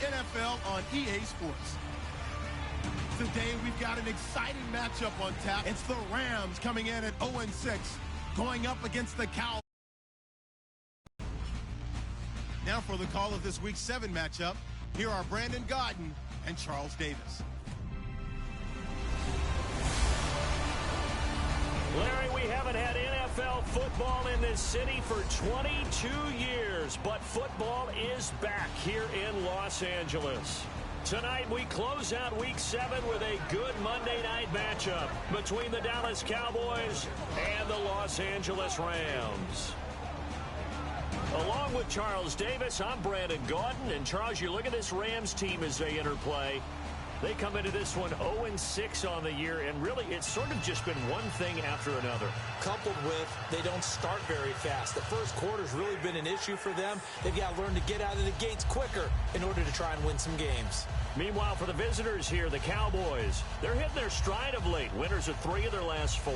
NFL on EA Sports. Today, we've got an exciting matchup on tap. It's the Rams coming in at 0-6, going up against the Cowboys. Now for the call of this Week 7 matchup, here are Brandon Gaudin and Charles Davis. Larry, we haven't had NFL football in this city for 22 years, but football is back here in Los Angeles. Tonight, we close out Week 7 with a good Monday night matchup between the Dallas Cowboys and the Los Angeles Rams. Along with Charles Davis, I'm Brandon Gaudin. And, Charles, you look at this Rams team as they interplay. They come into this one 0-6 on the year, and really it's sort of just been one thing after another. Coupled with they don't start very fast. The first quarter's really been an issue for them. They've got to learn to get out of the gates quicker in order to try and win some games. Meanwhile, for the visitors here, the Cowboys, they're hitting their stride of late. Winners of 3 of their last 4.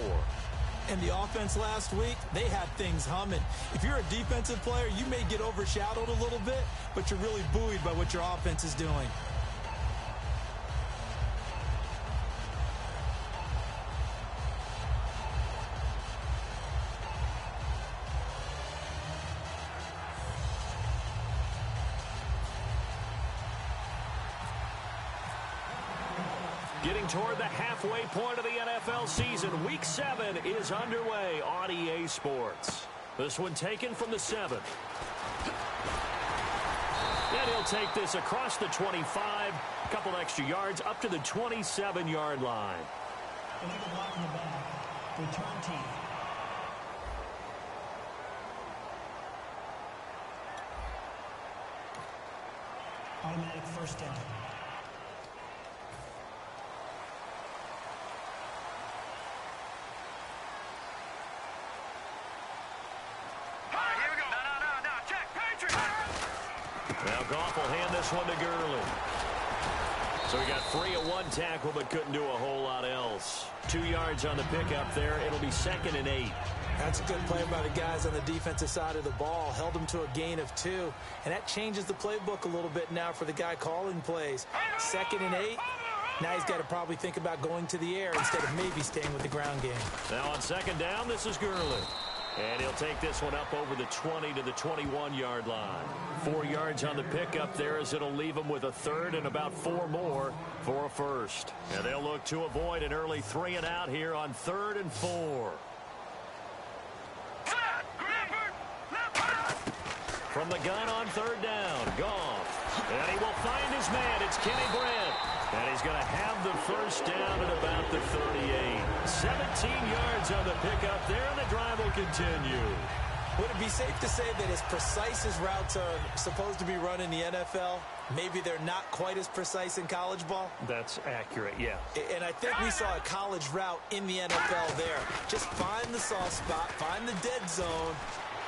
And the offense last week, they had things humming. If you're a defensive player, you may get overshadowed a little bit, but you're really buoyed by what your offense is doing. Getting toward the halfway point of the NFL season, Week 7 is underway on EA Sports. This one taken from the 7. And he'll take this across the 25, a couple extra yards, up to the 27-yard line. Illegal block in the back. Return team. Automatic first down. Now Goff will hand this one to Gurley. So he got free of one tackle but couldn't do a whole lot else. 2 yards on the pickup there. It'll be 2nd and 8. That's a good play by the guys on the defensive side of the ball. Held them to a gain of 2. And that changes the playbook a little bit now for the guy calling plays. 2nd and 8. Now he's got to probably think about going to the air instead of maybe staying with the ground game. Now on 2nd down, this is Gurley. And he'll take this one up over the 20 to the 21-yard line. 4 yards on the pickup there as it'll leave him with a 3rd and about 4 more for a first. And they'll look to avoid an early 3 and out here on 3rd and 4. From the gun on 3rd down, Goff. And he will find his man. It's Kenny Brent. And he's going to have the first down at about the 38. 17 yards on the pickup there, and the drive will continue. Would it be safe to say that as precise as routes are supposed to be run in the NFL, maybe they're not quite as precise in college ball? That's accurate, yeah. And I think we saw a college route in the NFL there. Just find the soft spot, find the dead zone,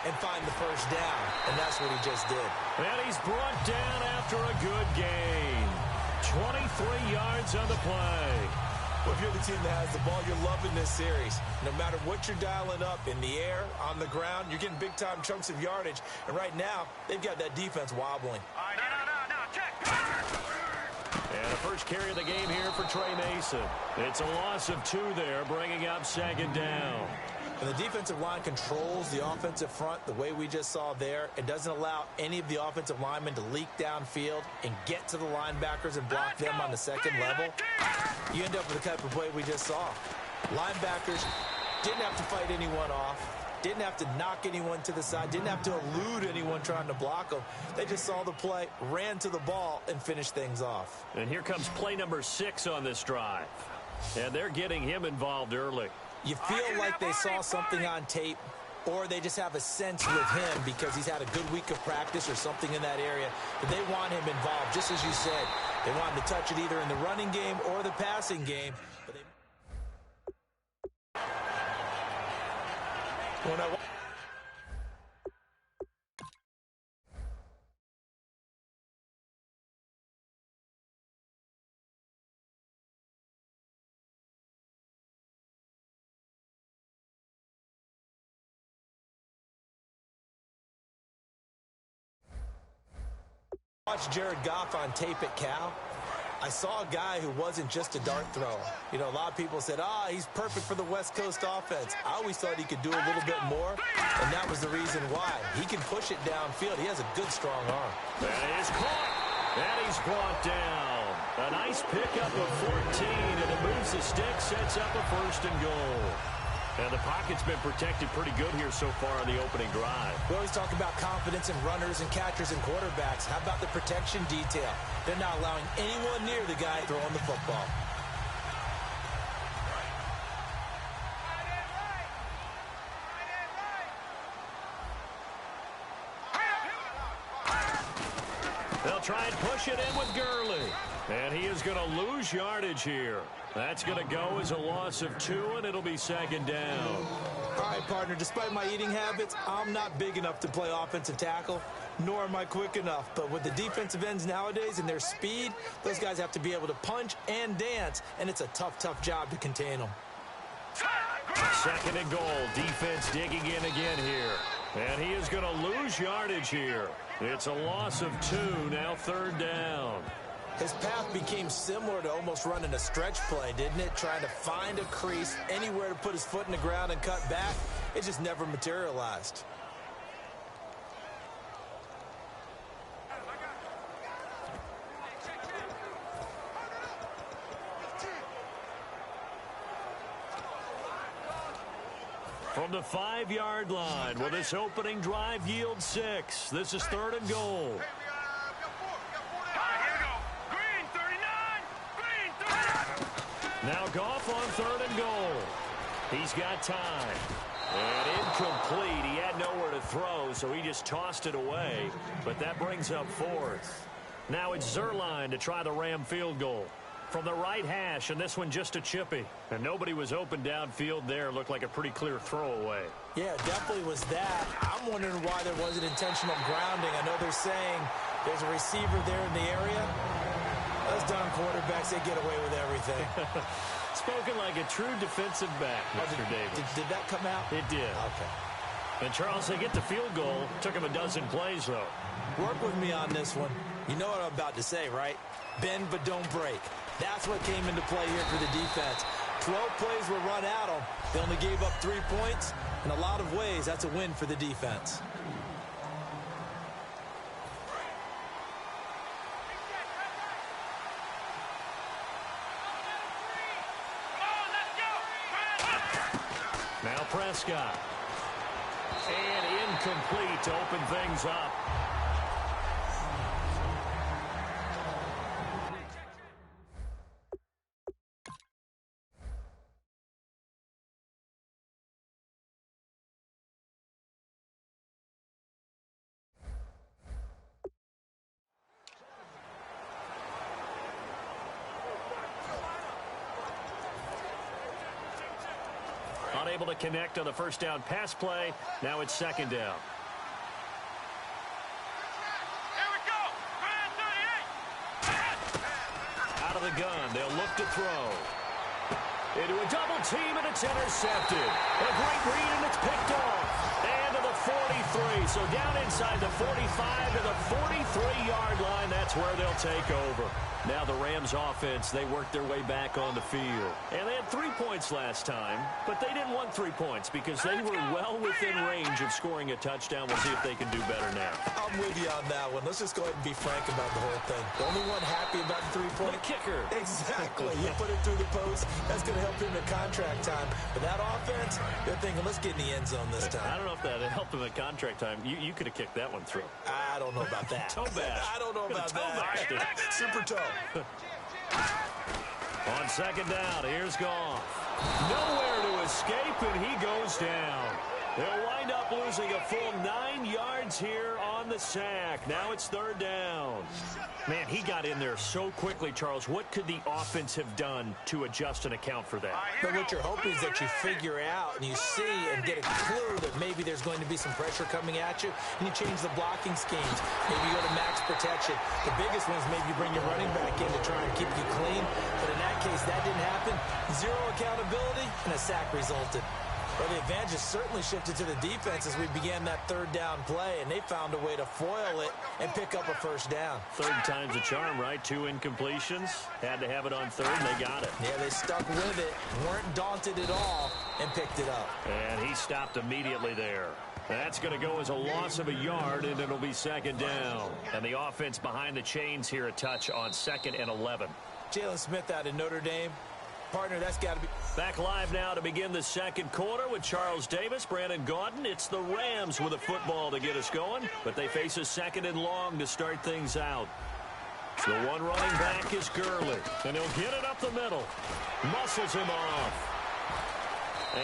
and find the first down. And that's what he just did. And he's brought down after a good gain. 23 yards on the play. Well, if you're the team that has the ball, you're loving this series. No matter what you're dialing up, in the air, on the ground, you're getting big-time chunks of yardage. And right now, they've got that defense wobbling. And a first carry of the game here for Trey Mason. It's a loss of 2 there, bringing up 2nd down. And the defensive line controls the offensive front the way we just saw there. It doesn't allow any of the offensive linemen to leak downfield and get to the linebackers and block them on the second level. You end up with the type of play we just saw. Linebackers didn't have to fight anyone off, didn't have to knock anyone to the side, didn't have to elude anyone trying to block them. They just saw the play, ran to the ball, and finished things off. And here comes play number 6 on this drive. And they're getting him involved early. You feel like they saw something on tape, or they just have a sense with him because he's had a good week of practice or something in that area, but they want him involved, just as you said. They want him to touch it either in the running game or the passing game. But Watch Jared Goff on tape at Cal. I saw a guy who wasn't just a dart thrower. You know, a lot of people said, he's perfect for the West Coast offense. I always thought he could do a little bit more, and that was the reason why. He can push it downfield. He has a good, strong arm. That is caught. And he's brought down. A nice pickup of 14, and it moves the stick, sets up a 1st and goal. And the pocket's been protected pretty good here so far on the opening drive. We always talk about confidence in runners and catchers and quarterbacks. How about the protection detail? They're not allowing anyone near the guy throwing the football. They'll try and push it in with Gurley. And he is going to lose yardage here. That's going to go as a loss of 2, and it'll be 2nd down. All right, partner, despite my eating habits, I'm not big enough to play offensive tackle, nor am I quick enough. But with the defensive ends nowadays and their speed, those guys have to be able to punch and dance, and it's a tough, tough job to contain them. 2nd and goal. Defense digging in again here. And he is going to lose yardage here. It's a loss of 2, now 3rd down. His path became similar to almost running a stretch play, didn't it? Trying to find a crease, anywhere to put his foot in the ground and cut back. It just never materialized. From the 5-yard line, will this opening drive yield 6? This is 3rd and goal. Now Goff on 3rd and goal. He's got time. And incomplete. He had nowhere to throw, so he just tossed it away. But that brings up 4th. Now it's Zerline to try the Ram field goal. From the right hash, and this one just a chippy. And nobody was open downfield there. Looked like a pretty clear throwaway. Yeah, definitely was that. I'm wondering why there wasn't intentional grounding. I know they're saying there's a receiver there in the area. Those darn quarterbacks, they get away with everything. Spoken like a true defensive back, Mr. Davis. Did that come out? It did. Okay. And Charles, they get the field goal. Took him a dozen plays, though. Work with me on this one. You know what I'm about to say, right? Bend but don't break. That's what came into play here for the defense. 12 plays were run at them. They only gave up 3 points. In a lot of ways, that's a win for the defense. Now Prescott. And incomplete to open things up. Unable to connect on the 1st down pass play. Now it's 2nd down. Here we go. Out of the gun. They'll look to throw. Into a double team, and it's intercepted. A great read, and it's picked off. And to the 43. So down inside the 45 to the 43-yard line. That's where they'll take over. Now the Rams offense, they worked their way back on the field. And they had 3 points last time, but they didn't want 3 points because they were well within range of scoring a touchdown. We'll see if they can do better now. I'm with you on that one. Let's just go ahead and be frank about the whole thing. The only one happy about the 3-point. The kicker. Exactly. You put it through the post. That's going to help him at contract time. But that offense, they're thinking, let's get in the end zone this time. I don't know if that helped him at contract time. You could have kicked that one through. I don't know about that. Toe bash. I don't know about Toe that. bash. Super toe. On 2nd down, here's Goff. Nowhere to escape, and he goes down. They'll wind up losing a full 9 yards here on the sack. Now it's 3rd down. Man, he got in there so quickly, Charles. What could the offense have done to adjust and account for that? But what you're hoping is that you figure out and you see and get a clue that maybe there's going to be some pressure coming at you, and you change the blocking schemes. Maybe you go to max protection. The biggest one is maybe you bring your running back in to try and keep you clean. But in that case, that didn't happen. Zero accountability, and a sack resulted. Well, the advantage has certainly shifted to the defense as we began that third down play, and they found a way to foil it and pick up a first down. Third time's a charm, right? 2 incompletions. Had to have it on third, and they got it. Yeah, they stuck with it, weren't daunted at all, and picked it up. And he stopped immediately there. That's going to go as a loss of a yard, and it'll be second down. And the offense behind the chains here a touch on 2nd and 11. Jalen Smith out of Notre Dame. Partner, that's got to be... Back live now to begin the second quarter with Charles Davis, Brandon Gaudin. It's the Rams with a football to get us going, but they face a 2nd and long to start things out. The one running back is Gurley, and he'll get it up the middle. Muscles him off.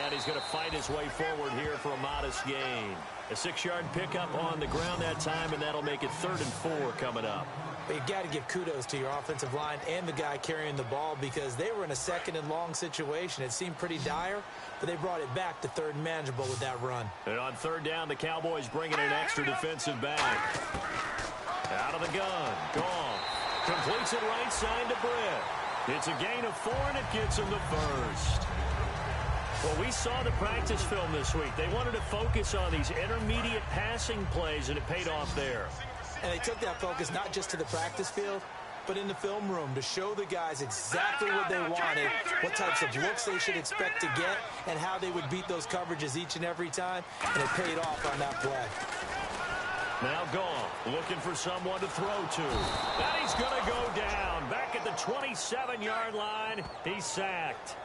And he's going to fight his way forward here for a modest gain. A 6-yard pickup on the ground that time, and that'll make it 3rd and 4 coming up. But you got to give kudos to your offensive line and the guy carrying the ball because they were in a 2nd and long situation. It seemed pretty dire, but they brought it back to 3rd and manageable with that run. And on 3rd down, the Cowboys bringing an extra defensive back. Out of the gun. Gone. Completes it right side to Britt. It's a gain of 4, and it gets him the first. Well, we saw the practice film this week. They wanted to focus on these intermediate passing plays, and it paid off there. And they took that focus not just to the practice field, but in the film room to show the guys exactly what they wanted, what types of looks they should expect to get, and how they would beat those coverages each and every time, and it paid off on that play. Now Goff looking for someone to throw to. And he's going to go down. Back at the 27-yard line, he's sacked.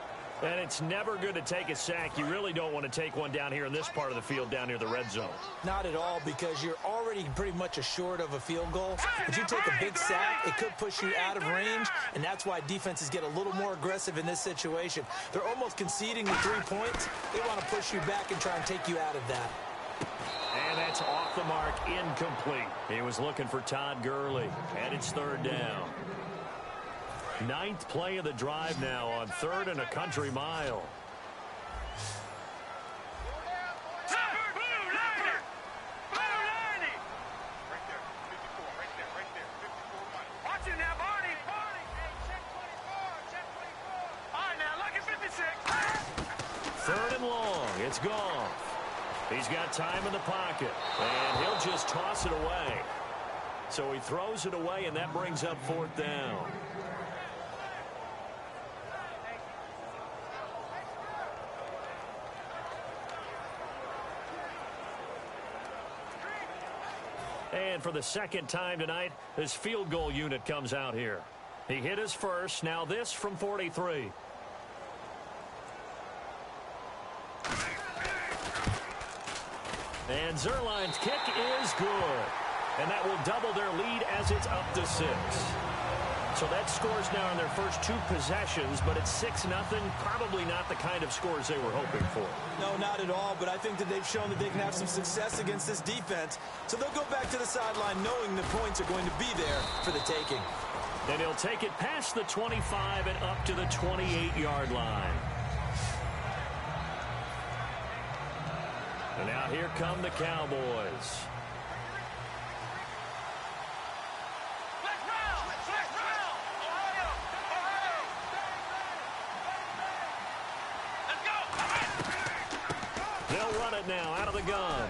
And it's never good to take a sack. You really don't want to take one down here in this part of the field, down near the red zone. Not at all, because you're already pretty much assured of a field goal. If you take a big sack, it could push you out of range, and that's why defenses get a little more aggressive in this situation. They're almost conceding the 3 points. They want to push you back and try and take you out of that. And that's off the mark, incomplete. He was looking for Todd Gurley, and it's 3rd down. 9th play of the drive now on 3rd and a country mile. Watch it now, Barney. Check 24. Check 24. All right, now, look at 56. 3rd and long. It's gone. He's got time in the pocket, and he'll just toss it away. So he throws it away, and that brings up 4th down. And for the 2nd time tonight, his field goal unit comes out here. He hit his first. Now this from 43. And Zerline's kick is good. And that will double their lead as it's up to 6. So that scores now in their first 2 possessions, but it's 6-0. Probably not the kind of scores they were hoping for. No, not at all, but I think that they've shown that they can have some success against this defense. So they'll go back to the sideline knowing the points are going to be there for the taking. And he'll take it past the 25 and up to the 28-yard line. And now here come the Cowboys. They'll run it now out of the gun.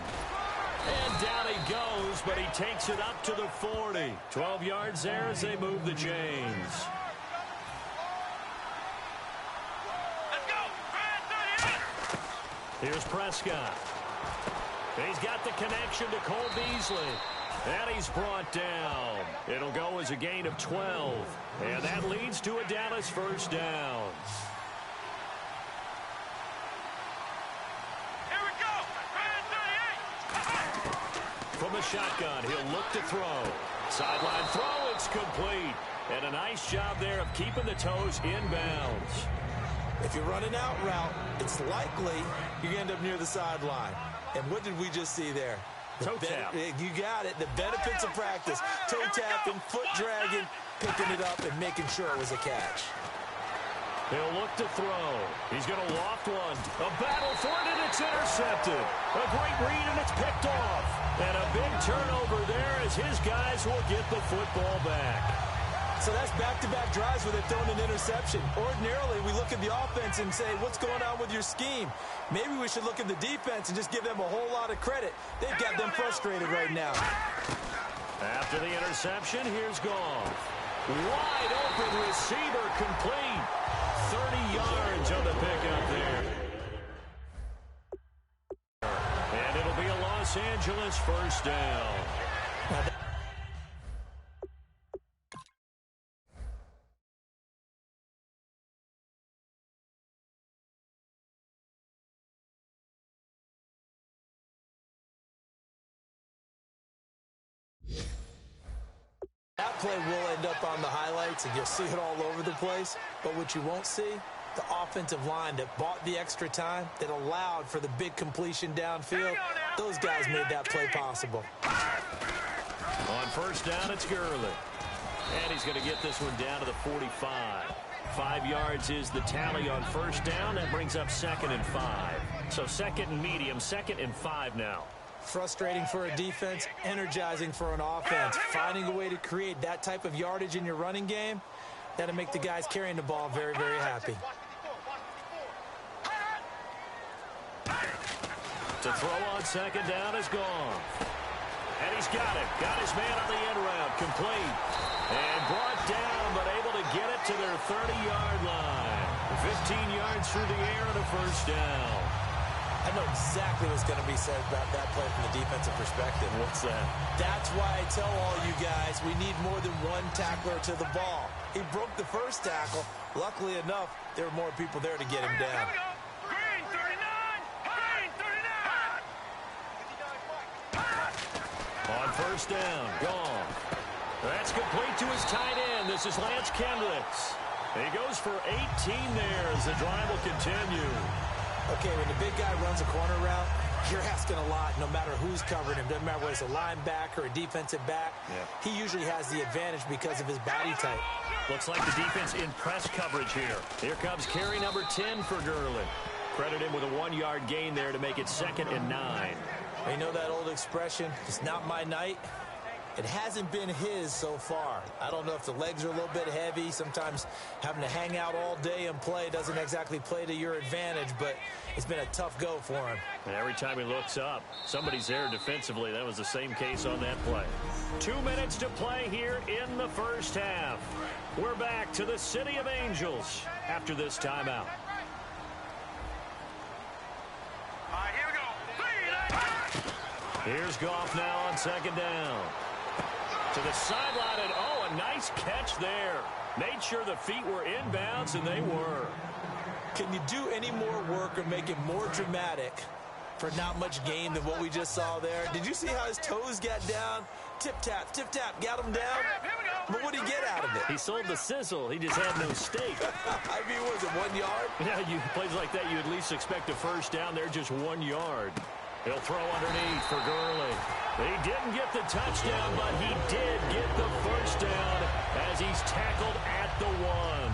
And down he goes, but he takes it up to the 40. 12 yards there as they move the chains. Let's go. Here's Prescott. He's got the connection to Cole Beasley. And he's brought down. It'll go as a gain of 12. And that leads to a Dallas first down. From the shotgun, he'll look to throw. Sideline throw, it's complete. And a nice job there of keeping the toes inbounds. If you're running out route, it's likely you end up near the sideline. And what did we just see there? Toe tap. You got it. The benefits of practice. Toe tapping, foot dragging, picking it up, and making sure it was a catch. He'll look to throw. He's going to loft one. A battle for it, and it's intercepted. A great read, and it's picked off. And a big turnover there as his guys will get the football back. So that's back-to-back drives where they've thrown an interception. Ordinarily, we look at the offense and say, what's going on with your scheme? Maybe we should look at the defense and just give them a whole lot of credit. They've got them frustrated right now. After the interception, here's Goff. Wide open receiver complete. 30 yards on the pickup there. And it'll be a Los Angeles first down. That play will end up on the highlights, and you'll see it all over the place. But what you won't see, the offensive line that bought the extra time, that allowed for the big completion downfield, those guys made that play possible. On first down, it's Gurley. And he's going to get this one down to the 45. 5 yards is the tally on first down. That brings up 2nd and 5. So 2nd and medium, 2nd and 5 now. Frustrating for a defense, energizing for an offense. Finding a way to create that type of yardage in your running game, that'll make the guys carrying the ball very, very happy. To throw on 2nd down is gone. And he's got it. Got his man on the end route. Complete. And brought down, but able to get it to their 30-yard line. 15 yards through the air and a first down. I know exactly what's going to be said about that play from the defensive perspective. What's that? That's why I tell all you guys we need more than one tackler to the ball. He broke the first tackle. Luckily enough, there were more people there to get him down. Green 39! Green 39! On first down, gone. That's complete to his tight end. This is Lance Kendricks. He goes for 18 there as the drive will continue. Okay, when the big guy runs a corner route, you're asking a lot no matter who's covering him. Doesn't matter whether it's a linebacker or a defensive back. Yeah. He usually has the advantage because of his body type. Looks like the defense in press coverage here. Here comes carry number 10 for Gurley. Credit him with a 1-yard gain there to make it 2nd and 9. You know that old expression, it's not my night? It hasn't been his so far. I don't know if the legs are a little bit heavy. Sometimes having to hang out all day and play doesn't exactly play to your advantage, but it's been a tough go for him. And every time he looks up, somebody's there defensively. That was the same case on that play. 2 minutes to play here in the first half. We're back to the City of Angels after this timeout. All right, here we go. Here's Goff now on 2nd down. To the sideline, and a nice catch there. Made sure the feet were inbounds, and they were. Can you do any more work or make it more dramatic for not much gain than what we just saw there? Did you see how his toes got down? Tip-tap, got him down. But what did he get out of it? He sold the sizzle. He just had no steak. I mean, was it 1 yard? Yeah, plays like that, you at least expect a first down there, just 1 yard. He'll throw underneath for Gurley. He didn't get the touchdown, but he did get the first down as he's tackled at the 1.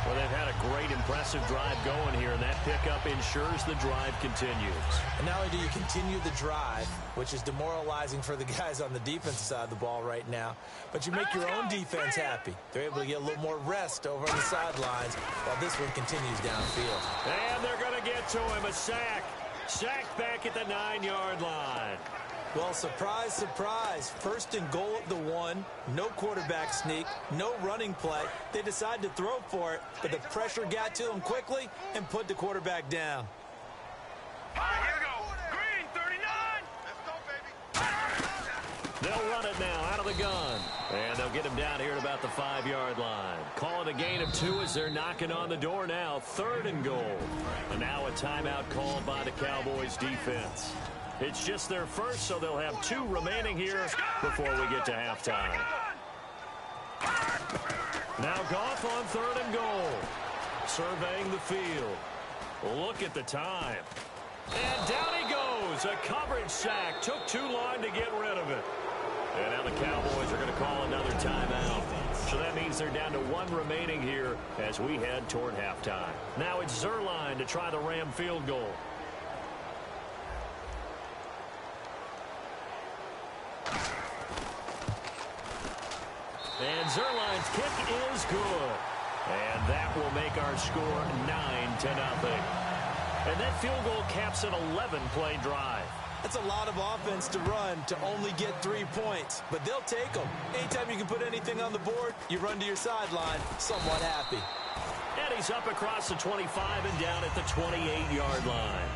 Well, they've had a great, impressive drive going here, and that pickup ensures the drive continues. And not only do you continue the drive, which is demoralizing for the guys on the defensive side of the ball right now, but you make your own defense happy. They're able to get a little more rest over on the sidelines while this one continues downfield. And they're going to get to him, a sack. Sacked back at the 9-yard line. Well, surprise, surprise. 1st and goal at the 1. No quarterback sneak. No running play. They decide to throw for it, but the pressure got to them quickly and put the quarterback down. All right, here we go. Green 39. Let's go, baby. They'll run it now out of the gun. And they'll get him down here at about the 5-yard line. Call it a gain of 2 as they're knocking on the door now. 3rd and goal. And now a timeout called by the Cowboys defense. It's just their first, so they'll have 2 remaining here before we get to halftime. Now Goff on 3rd and goal. Surveying the field. Look at the time. And down he goes. A coverage sack. Took too long to get rid of it. And now the Cowboys are going to call another timeout. So that means they're down to 1 remaining here as we head toward halftime. Now it's Zerline to try the Ram field goal. And Zerline's kick is good. And that will make our score 9-0. And that field goal caps an 11-play drive. That's a lot of offense to run to only get 3 points, but they'll take them. Anytime you can put anything on the board, you run to your sideline somewhat happy. And he's up across the 25 and down at the 28-yard line.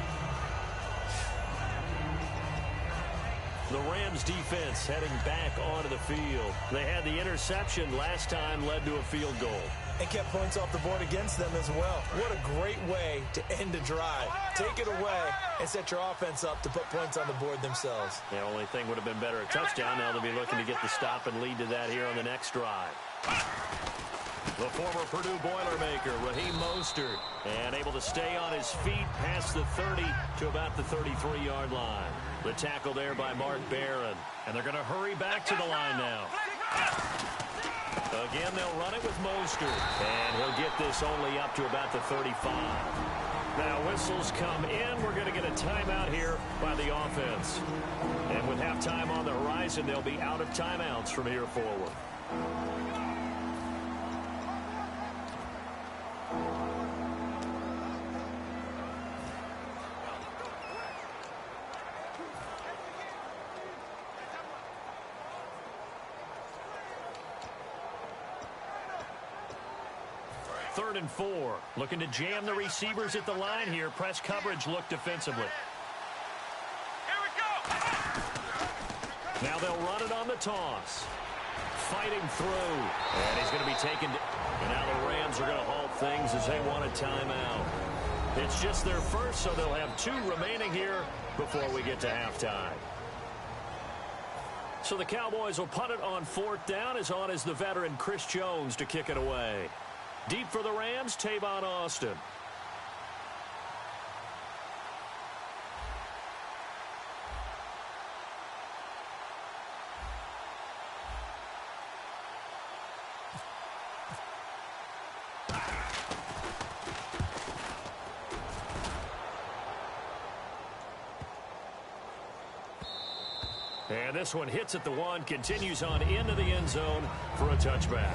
The Rams defense heading back onto the field. They had the interception last time, led to a field goal. And kept points off the board against them as well. What a great way to end a drive. Take it away and set your offense up to put points on the board themselves. The only thing would have been better a touchdown. Now they'll be looking to get the stop and lead to that here on the next drive. The former Purdue Boilermaker, Raheem Mostert, and able to stay on his feet past the 30 to about the 33-yard line. The tackle there by Mark Barron. And they're going to hurry back to the line now. Again, they'll run it with Mostert. And he'll get this only up to about the 35. Now, whistles come in. We're going to get a timeout here by the offense. And with halftime on the horizon, they'll be out of timeouts from here forward. Third and 4. Looking to jam the receivers at the line here. Press coverage look defensively. Here we go. Now they'll run it on the toss. Fighting through. And he's going to be taken. And now the Rams are going to halt things as they want a timeout. It's just their first, so they'll have 2 remaining here before we get to halftime. So the Cowboys will punt it on 4th down. As on is the veteran Chris Jones to kick it away. Deep for the Rams, Tavon Austin. And this one hits at the 1, continues on into the end zone for a touchback.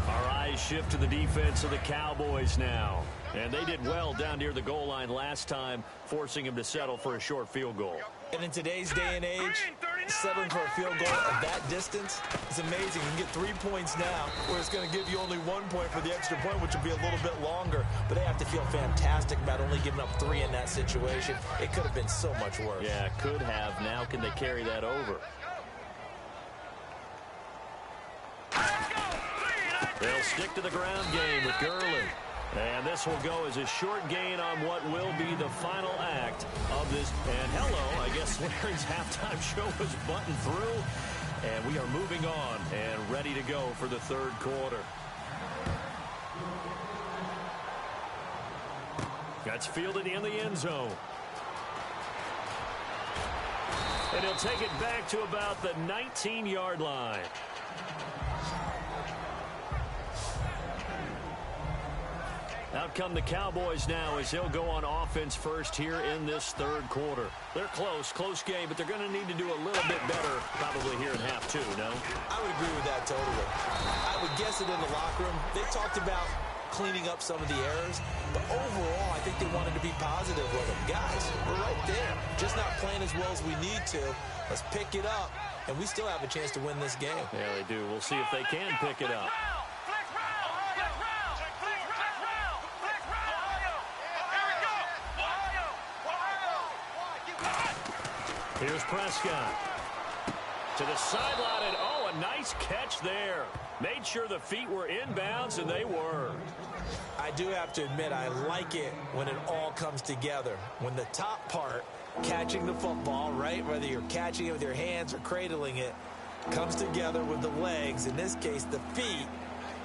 Our eyes shift to the defense of the Cowboys now. And they did well down near the goal line last time, forcing him to settle for a short field goal. And in today's day and age, settling for a field goal at that distance is amazing. You can get 3 points now, where it's going to give you only 1 point for the extra point, which will be a little bit longer. But they have to feel fantastic about only giving up 3 in that situation. It could have been so much worse. Yeah, could have. Now can they carry that over? They'll stick to the ground game with Gurley. And this will go as a short gain on what will be the final act of this. And hello, I guess Larry's halftime show was buttoned through. And we are moving on and ready to go for the 3rd quarter. That's fielded in the end zone. And he'll take it back to about the 19-yard line. Out come the Cowboys now as they'll go on offense first here in this 3rd quarter. They're close game, but they're going to need to do a little bit better probably here in half 2, no? I would agree with that totally. I would guess it in the locker room. They talked about cleaning up some of the errors, but overall, I think they wanted to be positive with them. Guys, we're right there. Just not playing as well as we need to. Let's pick it up, and we still have a chance to win this game. Yeah, they do. We'll see if they can pick it up. Here's Prescott. To the sideline, and oh, a nice catch there. Made sure the feet were inbounds, and they were. I do have to admit, I like it when it all comes together. When the top part, catching the football, right, whether you're catching it with your hands or cradling it, comes together with the legs, in this case, the feet,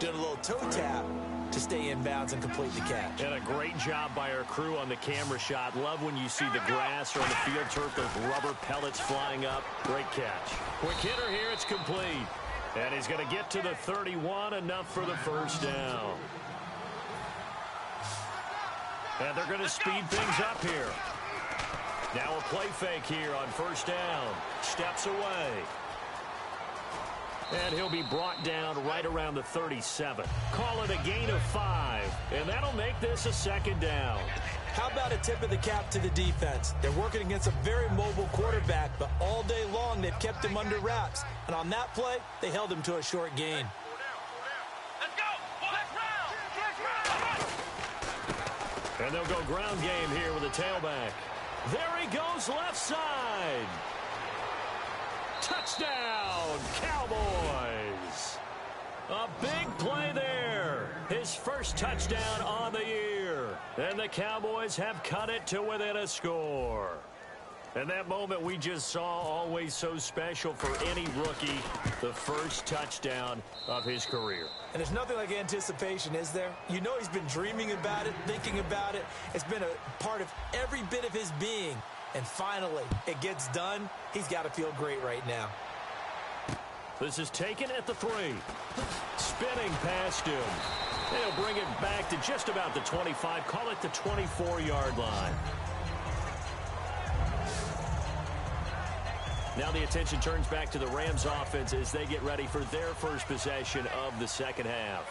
doing a little toe tap to stay in bounds and complete the catch. And a great job by our crew on the camera shot. Love when you see the grass or on the field turf, those rubber pellets flying up. Great catch. Quick hitter here, it's complete. And he's going to get to the 31, enough for the 1st down. And they're going to speed things up here. Now a play fake here on 1st down. Steps away. And he'll be brought down right around the 37. Call it a gain of 5, and that'll make this a second down. How about a tip of the cap to the defense? They're working against a very mobile quarterback, but all day long they've kept him under wraps. And on that play, they held him to a short gain. And they'll go ground game here with a tailback. There he goes left side. Touchdown, Cowboys. A big play there. His first touchdown on the year. And the Cowboys have cut it to within a score. And that moment we just saw, always so special for any rookie, the first touchdown of his career. And there's nothing like anticipation, is there? You know he's been dreaming about it, thinking about it. It's been a part of every bit of his being. And finally, it gets done. He's got to feel great right now. This is taken at the 3. Spinning past him. They'll bring it back to just about the 25. Call it the 24-yard line. Now the attention turns back to the Rams offense as they get ready for their first possession of the second half.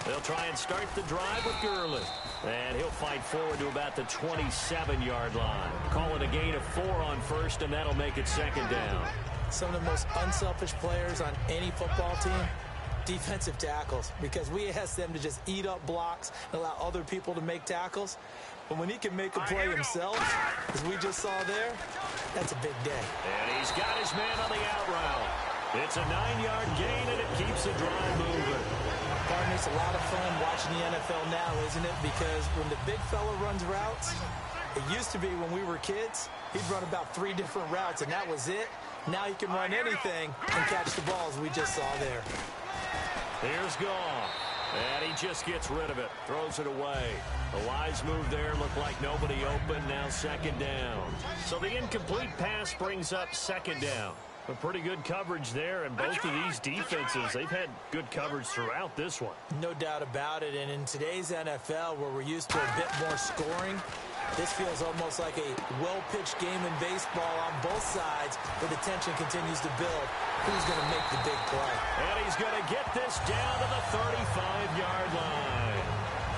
They'll try and start the drive with Gurley. And he'll fight forward to about the 27-yard line. Call it a gain of 4 on first, and that'll make it second down. Some of the most unselfish players on any football team, defensive tackles, because we ask them to just eat up blocks and allow other people to make tackles. But when he can make a play himself, as we just saw there, that's a big day. And he's got his man on the out route. It's a 9-yard gain, and it keeps the drive moving. Pardon, it's a lot of fun watching the NFL now, isn't it? Because when the big fella runs routes, it used to be when we were kids, he'd run about 3 different routes, and that was it. Now he can run anything and catch the balls we just saw there. Here's Goff. And he just gets rid of it. Throws it away. The wise move there. Looked like nobody open. Now second down. So the incomplete pass brings up second down. A pretty good coverage there, and both of these defenses, they've had good coverage throughout this one. No doubt about it, and in today's NFL, where we're used to a bit more scoring, this feels almost like a well-pitched game in baseball on both sides, where the tension continues to build. Who's going to make the big play? And he's going to get this down to the 35-yard line.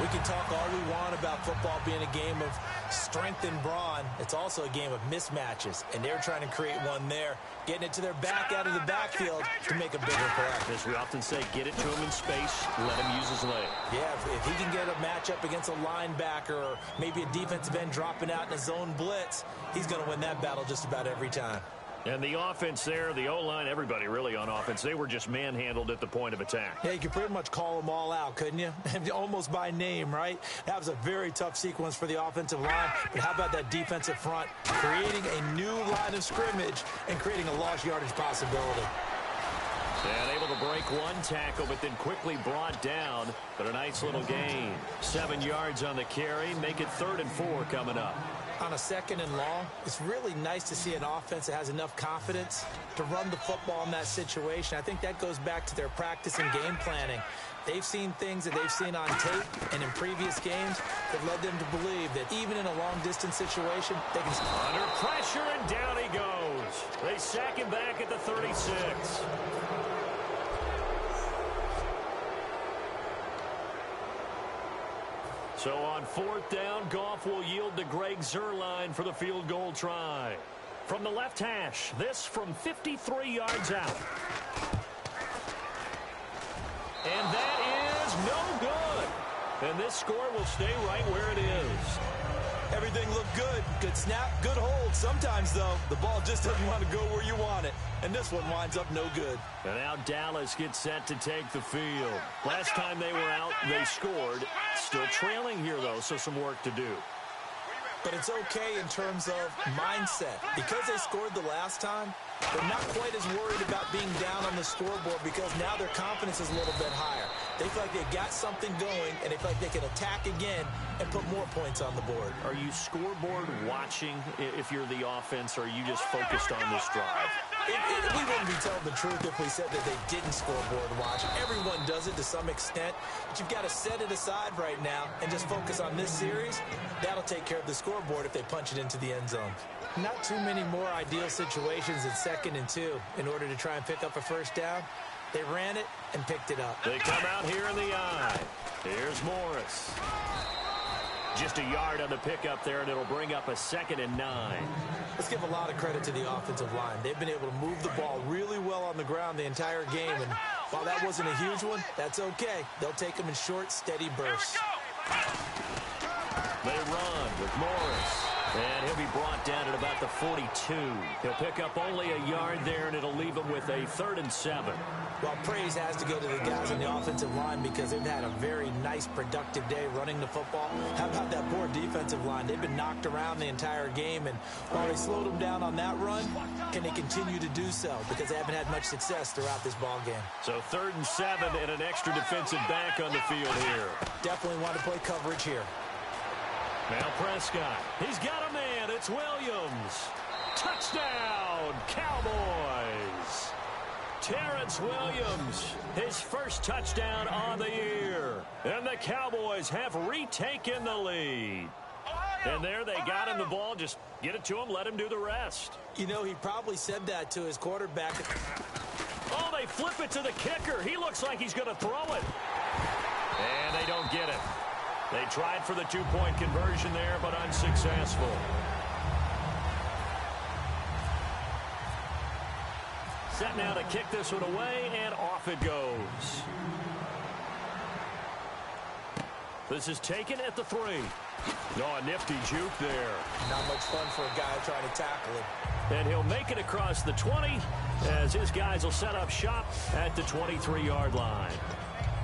We can talk all we want about football being a game of strength and brawn. It's also a game of mismatches, and they're trying to create one there, getting it to their back out of the backfield to make a bigger play. As we often say, get it to him in space, let him use his leg. Yeah, if he can get a matchup against a linebacker or maybe a defensive end dropping out in a zone blitz, he's going to win that battle just about every time. And the offense there, the O-line, everybody really on offense, they were just manhandled at the point of attack. Yeah, you could pretty much call them all out, couldn't you? Almost by name, right? That was a very tough sequence for the offensive line. But how about that defensive front creating a new line of scrimmage and creating a lost yardage possibility? And able to break one tackle, but then quickly brought down. But a nice little gain. 7 yards on the carry. Make it 3rd and 4 coming up. On a 2nd and long, it's really nice to see an offense that has enough confidence to run the football in that situation. I think that goes back to their practice and game planning. They've seen things that they've seen on tape and in previous games that led them to believe that even in a long-distance situation, they can... Under pressure, and down he goes. They sack him back at the 36. So on 4th down, Goff will yield to Greg Zuerlein for the field goal try. From the left hash, this from 53 yards out. And that is no good. And this score will stay right where it is. Everything looked good. Good snap, good hold. Sometimes, though, the ball just doesn't want to go where you want it. And this one winds up no good. And now Dallas gets set to take the field. Last time they were out, they scored. Still trailing here, though, so some work to do. But it's okay in terms of mindset. Because they scored the last time, they're not quite as worried about being down on the scoreboard because now their confidence is a little bit higher. They feel like they've got something going, and they feel like they can attack again and put more points on the board. Are you scoreboard watching if you're the offense, or are you just focused on this drive? We wouldn't be telling the truth if we said that they didn't scoreboard watch. Everyone does it to some extent, but you've got to set it aside right now and just focus on this series. That'll take care of the scoreboard if they punch it into the end zone. Not too many more ideal situations at 2nd and 2 in order to try and pick up a first down. They ran it and picked it up. They come out here in the eye. Here's Morris. Just a yard on the pickup there, and it'll bring up a 2nd and 9. Let's give a lot of credit to the offensive line. They've been able to move the ball really well on the ground the entire game, and while that wasn't a huge one, that's okay. They'll take them in short, steady bursts. They run with Morris. And he'll be brought down at about the 42. He'll pick up only a yard there, and it'll leave him with a 3rd and 7. Well, praise has to go to the guys on the offensive line because they've had a very nice, productive day running the football. How about that poor defensive line? They've been knocked around the entire game, and while they slowed them down on that run, can they continue to do so? Because they haven't had much success throughout this ball game. So 3rd and 7 and an extra defensive back on the field here. Definitely want to play coverage here. Now Prescott. He's got a man. It's Williams. Touchdown, Cowboys. Terrence Williams, his first touchdown on the year. And the Cowboys have retaken the lead. And there they got him the ball. Just get it to him, let him do the rest. You know, he probably said that to his quarterback. Oh, they flip it to the kicker. He looks like he's going to throw it. And they don't get it. They tried for the 2-point conversion there, but unsuccessful. Set now to kick this one away, and off it goes. This is taken at the 3. Oh, a nifty juke there. Not much fun for a guy trying to tackle him. And he'll make it across the 20 as his guys will set up shop at the 23-yard line.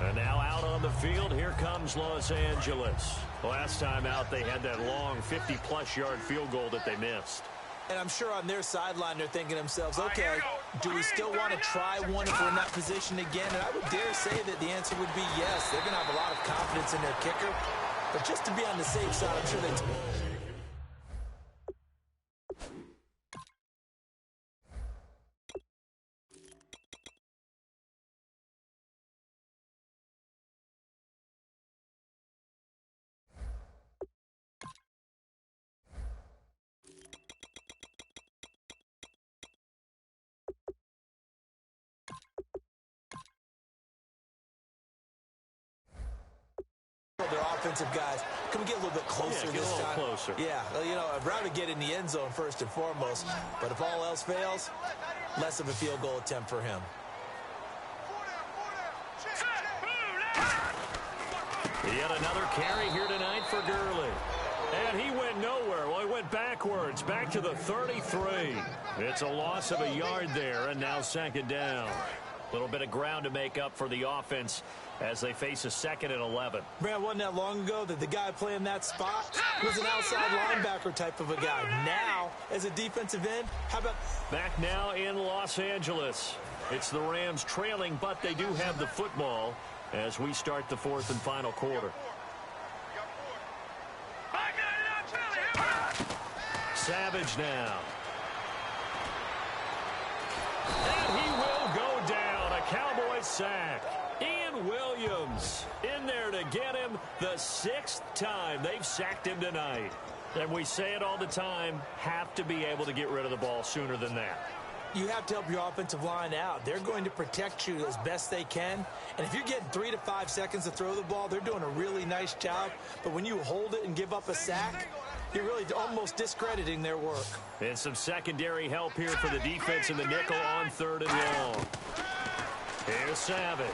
And now out on the field, here comes Los Angeles. Last time out, they had that long 50-plus yard field goal that they missed. And I'm sure on their sideline, they're thinking to themselves, okay, do we still want to try one if we're in that position again? And I would dare say that the answer would be yes. They're going to have a lot of confidence in their kicker. But just to be on the safe side, I'm sure they... Their offensive guys, can we get a little bit closer this time? Closer. Yeah, well, you know, I'd rather get in the end zone first and foremost, but if all else fails, less of a field goal attempt for him. Yet another carry here tonight for Gurley. And he went nowhere. Well, he went backwards, back to the 33. It's a loss of a yard there, and now 2nd down. A little bit of ground to make up for the offense as they face a 2nd and 11. Brad, wasn't that long ago that the guy playing that spot was an outside linebacker type of a guy. Now, as a defensive end, how about... Back now in Los Angeles. It's the Rams trailing, but they do have the football as we start the 4th and final quarter. Savage now. And he will go down. A Cowboys sack. Ian Williams in there to get him the 6th time they've sacked him tonight. And we say it all the time, have to be able to get rid of the ball sooner than that. You have to help your offensive line out. They're going to protect you as best they can. And if you're getting 3 to 5 seconds to throw the ball, they're doing a really nice job. But when you hold it and give up a sack, you're really almost discrediting their work. And some secondary help here for the defense in the nickel on 3rd and long. Here's Savage.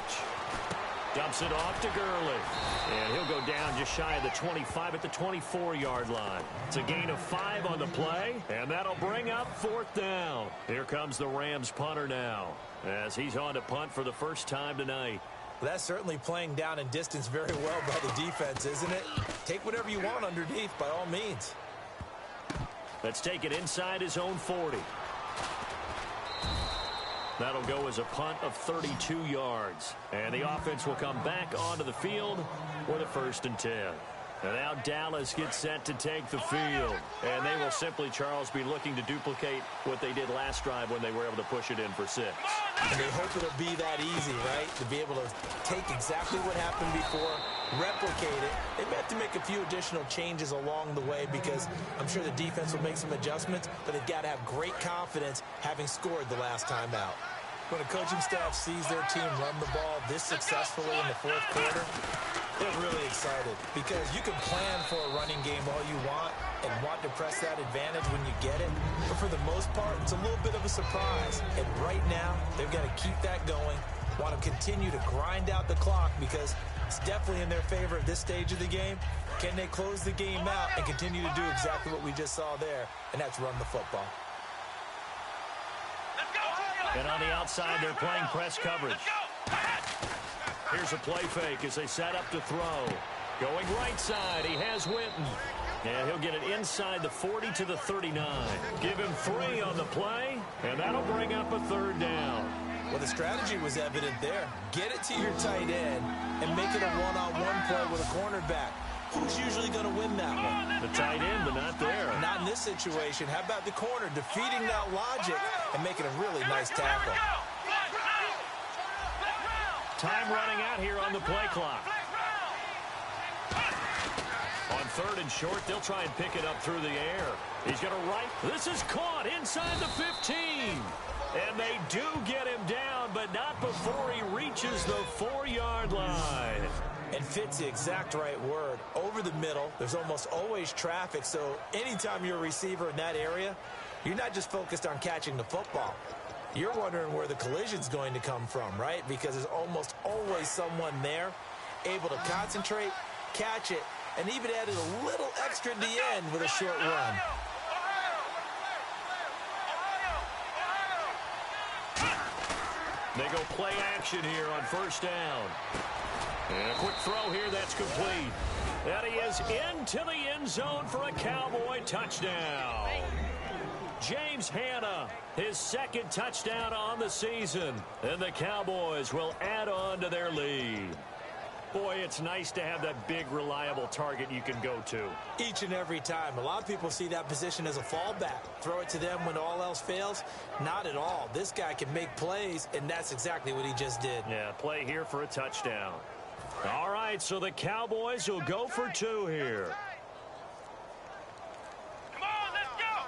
Dumps it off to Gurley. And he'll go down just shy of the 25 at the 24-yard line. It's a gain of 5 on the play, and that'll bring up 4th down. Here comes the Rams punter now as he's on to punt for the first time tonight. That's certainly playing down in distance very well by the defense, isn't it? Take whatever you want underneath by all means. Let's take it inside his own 40. That'll go as a punt of 32 yards. And the offense will come back onto the field for the 1st and 10. And now Dallas gets set to take the field. And they will simply, Charles, be looking to duplicate what they did last drive when they were able to push it in for 6. And they hope it'll be that easy, right? To be able to take exactly what happened before, replicate it. They may have to make a few additional changes along the way because I'm sure the defense will make some adjustments, but they've got to have great confidence having scored the last time out. When a coaching staff sees their team run the ball this successfully in the fourth quarter, they're really excited because you can plan for a running game all you want and want to press that advantage when you get it. But for the most part, it's a little bit of a surprise. And right now, they've got to keep that going, want to continue to grind out the clock because it's definitely in their favor at this stage of the game. Can they close the game out and continue to do exactly what we just saw there, and that's run the football. And on the outside, they're playing press coverage. Here's a play fake as they set up to throw. Going right side, he has Winton. And he'll get it inside the 40 to the 39. Give him 3 on the play, and that'll bring up a 3rd down. Well, the strategy was evident there. Get it to your tight end and make it a one-on-one play with a cornerback. Who's usually going to win that one? The tight end, but not there. Not in this situation. How about the corner defeating that logic and making a really nice tackle? Time running out here on the play clock. On 3rd and short, they'll try and pick it up through the air. He's going to right. This is caught inside the 15. And they do get him down, but not before he reaches the 4-yard line. And fits the exact right word. Over the middle, there's almost always traffic, so anytime you're a receiver in that area, you're not just focused on catching the football. You're wondering where the collision's going to come from, right? Because there's almost always someone there able to concentrate, catch it, and even added a little extra at the end with a short run. They go play action here on 1st down. And a quick throw here, that's complete. And he is into the end zone for a Cowboy touchdown. James Hanna, his 2nd touchdown on the season. And the Cowboys will add on to their lead. Boy, it's nice to have that big, reliable target you can go to. Each and every time. A lot of people see that position as a fallback. Throw it to them when all else fails. Not at all. This guy can make plays, and that's exactly what he just did. Yeah, play here for a touchdown. All right, so the Cowboys will go for 2 here. Come on, let's go.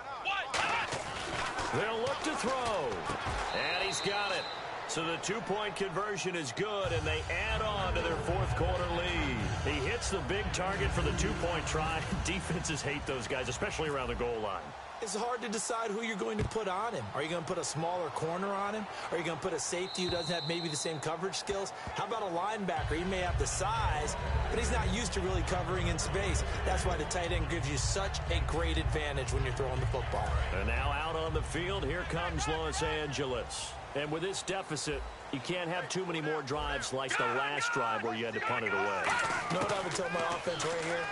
They'll look to throw. And he's got it. So the 2-point conversion is good, and they add on to their 4th quarter lead. He hits the big target for the 2-point try. Defenses hate those guys, especially around the goal line. It's hard to decide who you're going to put on him. Are you going to put a smaller corner on him? Are you going to put a safety who doesn't have maybe the same coverage skills? How about a linebacker? He may have the size, but he's not used to really covering in space. That's why the tight end gives you such a great advantage when you're throwing the football. And now out on the field, here comes Los Angeles. And with this deficit, you can't have too many more drives like the last drive where you had to punt it away. You know what I would tell my offense right here?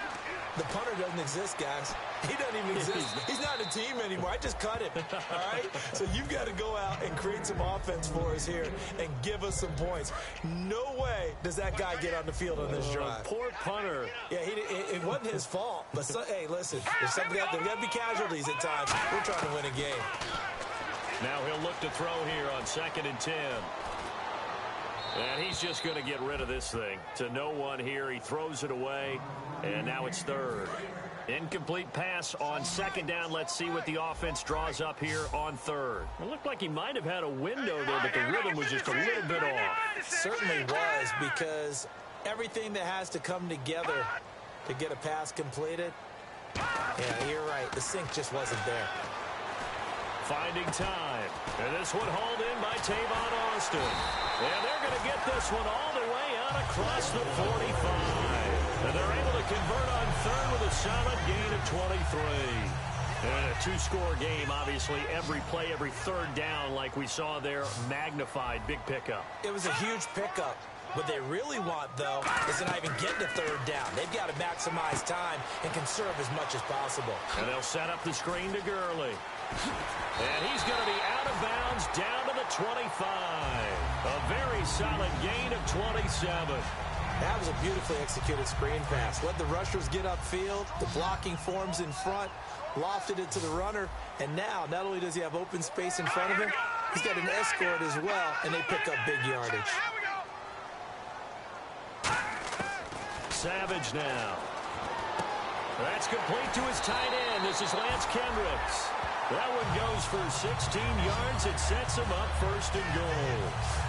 The punter doesn't exist, guys. He doesn't even exist. He's not a team anymore. I just cut him, all right? So you've got to go out and create some offense for us here and give us some points. No way does that guy get on the field on this drive. Poor punter. Yeah, it wasn't his fault. But, hey, listen, there's got to be casualties at times. We're trying to win a game. Now he'll look to throw here on 2nd and 10. And he's just going to get rid of this thing. To no one here. He throws it away. And now it's 3rd. Incomplete pass on 2nd down. Let's see what the offense draws up here on 3rd. It looked like he might have had a window there, but the rhythm was just a little bit off. Certainly was, because everything that has to come together to get a pass completed, yeah, you're right. The sync just wasn't there. Finding time. And this one hauled in by Tavon Austin. And they're going to get this one all the way out across the 45. And they're able to convert on 3rd with a solid gain of 23. And a 2-score game, obviously. Every play, every 3rd down, like we saw there, magnified. Big pickup. It was a huge pickup. What they really want, though, is to not even get to 3rd down. They've got to maximize time and conserve as much as possible. And they'll set up the screen to Gurley. And he's going to be out of bounds down to the 25. A very solid gain of 27. That was a beautifully executed screen pass. Let the rushers get upfield. The blocking forms in front. Lofted it to the runner. And now, not only does he have open space in front of him, he's got an escort as well, and they pick up big yardage. Savage now. That's complete to his tight end. This is Lance Kendricks. That one goes for 16 yards. It sets him up first and goal.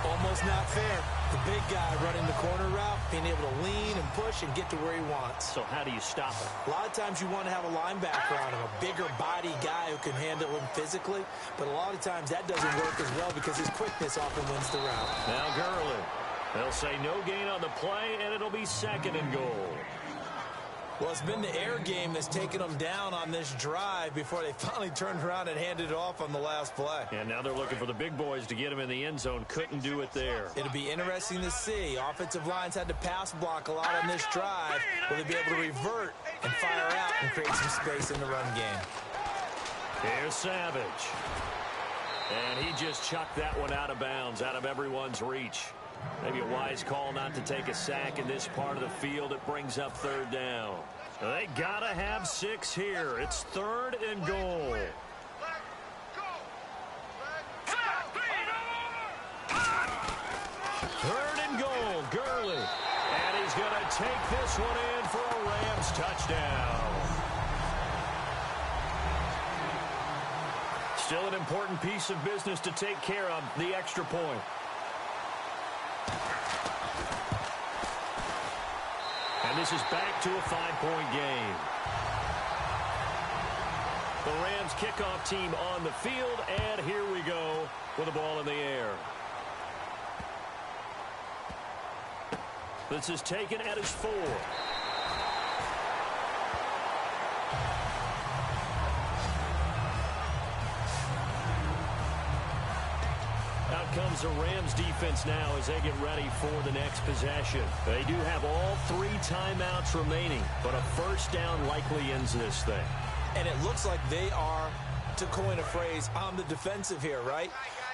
Almost not fair. The big guy running the corner route, being able to lean and push and get to where he wants. So how do you stop him? A lot of times you want to have a linebacker on him, a bigger body guy who can handle him physically. But a lot of times that doesn't work as well because his quickness often wins the route. Now Gurley. They'll say no gain on the play, and it'll be second and goal. Well, it's been the air game that's taken them down on this drive before they finally turned around and handed it off on the last play. And now they're looking for the big boys to get him in the end zone. Couldn't do it there. It'll be interesting to see. Offensive lines had to pass block a lot on this drive. Will they be able to revert and fire out and create some space in the run game? Here's Savage. And he just chucked that one out of bounds, out of everyone's reach. Maybe a wise call not to take a sack in this part of the field. It brings up third down. They gotta have 6 here. It's third and goal. Third and goal, Gurley. And he's gonna take this one in for a Rams touchdown. Still an important piece of business to take care of, the extra point. And this is back to a 5-point game. The Rams kickoff team on the field, and here we go with the ball in the air. This is taken at his 4. Out comes the Rams defense now as they get ready for the next possession. They do have all 3 timeouts remaining, but a first down likely ends this thing. And it looks like they are, to coin a phrase, on the defensive here, right?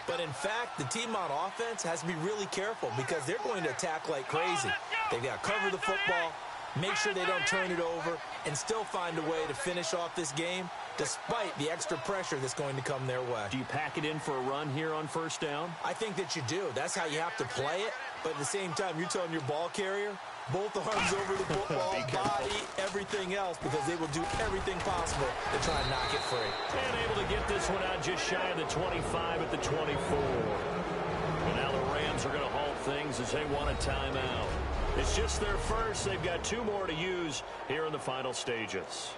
But in fact, the team on offense has to be really careful because they're going to attack like crazy. They've got to cover the football, make sure they don't turn it over, and still find a way to finish off this game despite the extra pressure that's going to come their way. Do you pack it in for a run here on first down? I think that you do. That's how you have to play it. But at the same time, you're telling your ball carrier, both arms over the football, body, everything else, because they will do everything possible to try and knock it free. And able to get this one out just shy of the 25 at the 24. And now the Rams are going to halt things as they want a timeout. It's just their first. They've got 2 more to use here in the final stages.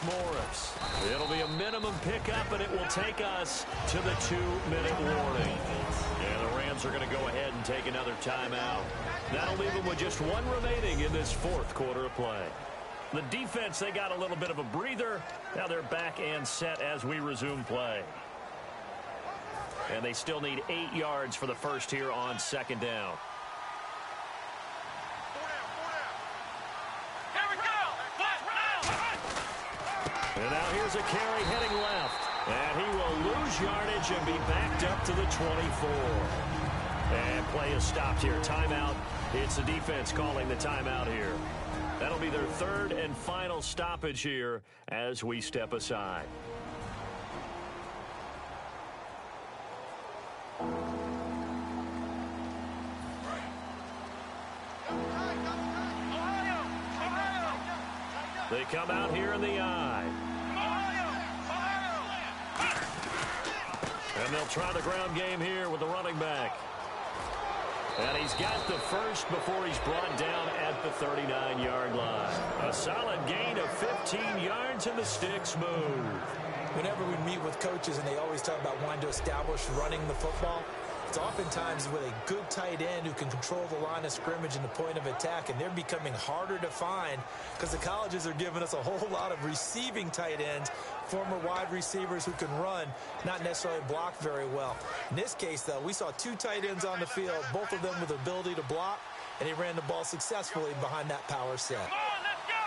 Morris. It'll be a minimum pickup, and it will take us to the 2-minute warning. And the Rams are going to go ahead and take another timeout. That'll leave them with just 1 remaining in this 4th quarter of play. The defense, they got a little bit of a breather. Now they're back and set as we resume play. And they still need 8 yards for the first here on second down. And now here's a carry heading left. And he will lose yardage and be backed up to the 24. And play is stopped here. Timeout. It's the defense calling the timeout here. That'll be their 3rd and final stoppage here as we step aside. They come out here in the I. And they'll try the ground game here with the running back. And he's got the first before he's brought down at the 39-yard line. A solid gain of 15 yards, and the sticks move. Whenever we meet with coaches and they always talk about wanting to establish running the football, it's oftentimes with a good tight end who can control the line of scrimmage and the point of attack, and they're becoming harder to find because the colleges are giving us a whole lot of receiving tight ends, former wide receivers who can run, not necessarily block very well. In this case, though, we saw 2 tight ends on the field, both of them with the ability to block, and he ran the ball successfully behind that power set. Come on, let's go!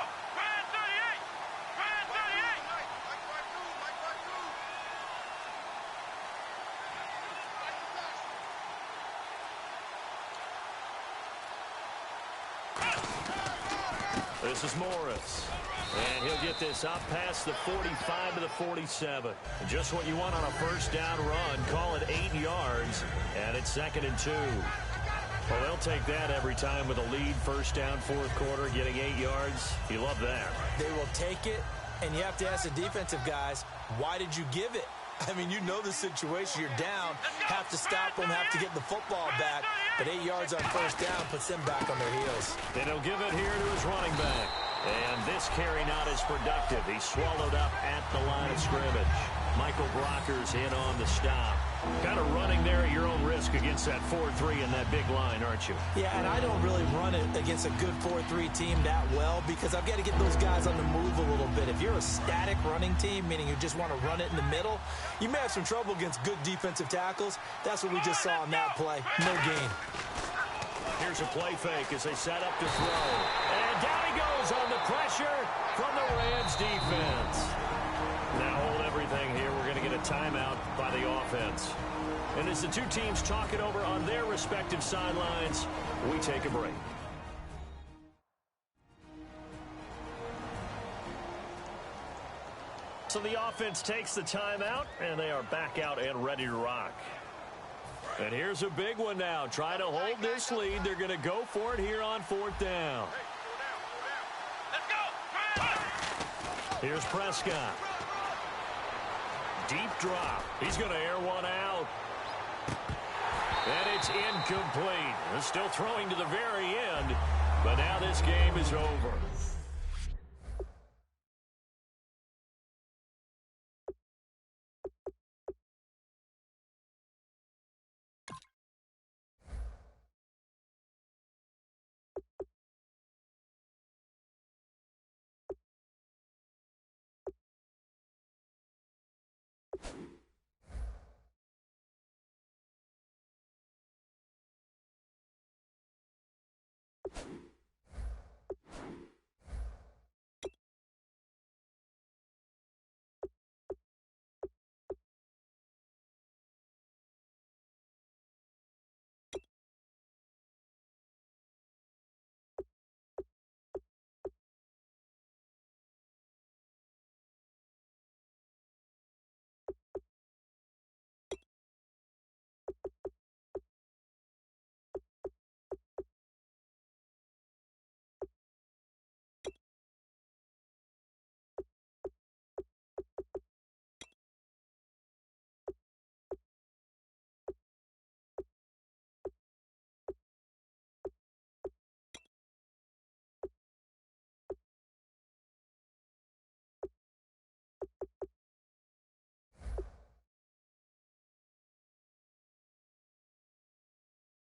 This is Morris. And he'll get this up past the 45 to the 47. And just what you want on a first down run. Call it 8 yards. And it's 2nd and 2. Well, they'll take that every time with a lead. First down, fourth quarter, getting 8 yards. You love that. They will take it. And you have to ask the defensive guys, why did you give it? I mean, you know the situation. You're down, have to stop them, have to get the football back. But 8 yards on first down puts them back on their heels. And he'll give it here to his running back. And this carry not as productive. He's swallowed up at the line of scrimmage. Michael Brocker's in on the stop. Kind of running there at your own risk against that 4-3 and that big line, aren't you? Yeah, and I don't really run it against a good 4-3 team that well because I've got to get those guys on the move a little bit. If you're a static running team, meaning you just want to run it in the middle, you may have some trouble against good defensive tackles. That's what we just saw in that play. No gain. Here's a play fake as they set up to throw. And down he goes on the pressure from the Rams defense. Now hold everything here. We're going to get a timeout by the offense. And as the two teams talk it over on their respective sidelines, we take a break. So the offense takes the timeout, and they are back out and ready to rock. And here's a big one now. Try to hold this lead. They're going to go for it here on 4th down. Here's Prescott. Deep drop. He's going to air one out. And it's incomplete. They're still throwing to the very end, but now this game is over.